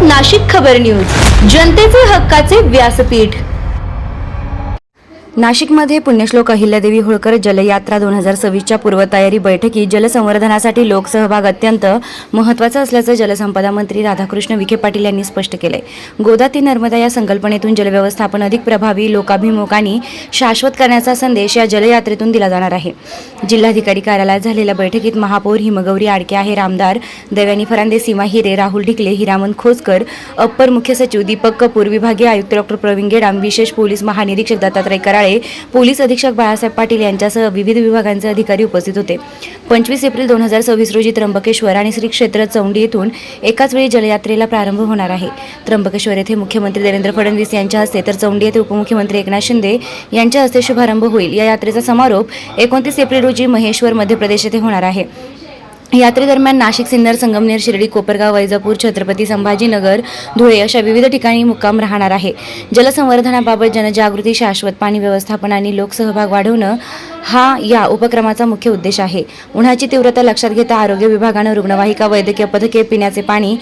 नाशिक खबर न्यूज, जनतेचे हक्काचे व्यासपीठ। नाशिकमध्ये पुण्यश्लोक अहिल्यादेवी होळकर जलयात्रा 2026च्या पूर्वतयारी बैठकीत जलसंवर्धनासाठी लोकसहभाग अत्यंत महत्त्वाचा असल्याचं जलसंपदा मंत्री राधाकृष्ण विखे पाटील यांनी स्पष्ट केलंय। गोदा ती नर्मदा या संकल्पनेतून जलव्यवस्थापन अधिक प्रभावी, लोकाभिमुख आणि शाश्वत करण्याचा संदेश या जलयात्रेतून दिला जाणार आहे। जिल्हाधिकारी कार्यालयात झालेल्या बैठकीत महापौर हिमगौरी आडके आहेर, आमदार देवयानी फरांदे, सीमा हिरे, राहुल ढिकले, हिरामन खोसकर, अप्पर मुख्य सचिव दीपक कपूर, विभागीय आयुक्त डॉ. प्रवीण गेडाम, विशेष पोलीस महानिरीक्षक दत्तात्रय कराळे, पोलीस अधीक्षक बाळासाहेब पाटील यांच्यासह विविध विभागांचे अधिकारी उपस्थित होते। 25 एप्रिल 2026 रोजी त्र्यंबकेश्वर आणि श्री क्षेत्र चौंडी येथून एकाच वेळी जलयात्रेला प्रारंभ होणार आहे। त्र्यंबकेश्वर येथे मुख्यमंत्री देवेंद्र फडणवीस यांच्या हस्ते तर चौंडी येथे उपमुख्यमंत्री एकनाथ शिंदे यांच्या हस्ते शुभारंभ होईल। या यात्रेचा समारोप 29 एप्रिल रोजी महेश्वर मध्य प्रदेश येथे होणार आहे। यात्रेदरम्यान नाशिक, सिन्नर, संगमनेर, शिर्डी, कोपरगाव, वैजापूर, छत्रपती संभाजीनगर, धुळे अशा विविध ठिकाणी मुक्काम राहणार आहे। जलसंवर्धनाबाबत जनजागृती, शाश्वत पाणी व्यवस्थापन आणि लोकसहभाग वाढवणं हा या उपक्रमाचा मुख्य उद्देश आहे। उन्हाची तीव्रता लक्षात घेता आरोग्य विभागानं रुग्णवाहिका, वैद्यकीय पथके, पिण्याचे पाणी,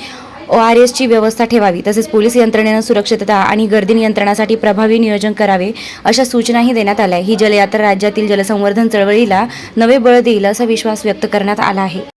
ORS ची व्यवस्था ठेवावी, तसेच पोलीस यंत्रणेनं सुरक्षितता आणि गर्दी नियंत्रणासाठी प्रभावी नियोजन करावे अशा सूचनाही देण्यात आल्या। ही जलयात्रा राज्यातील जलसंवर्धन चळवळीला नवे बळ देईल असा विश्वास व्यक्त करण्यात आला आहे।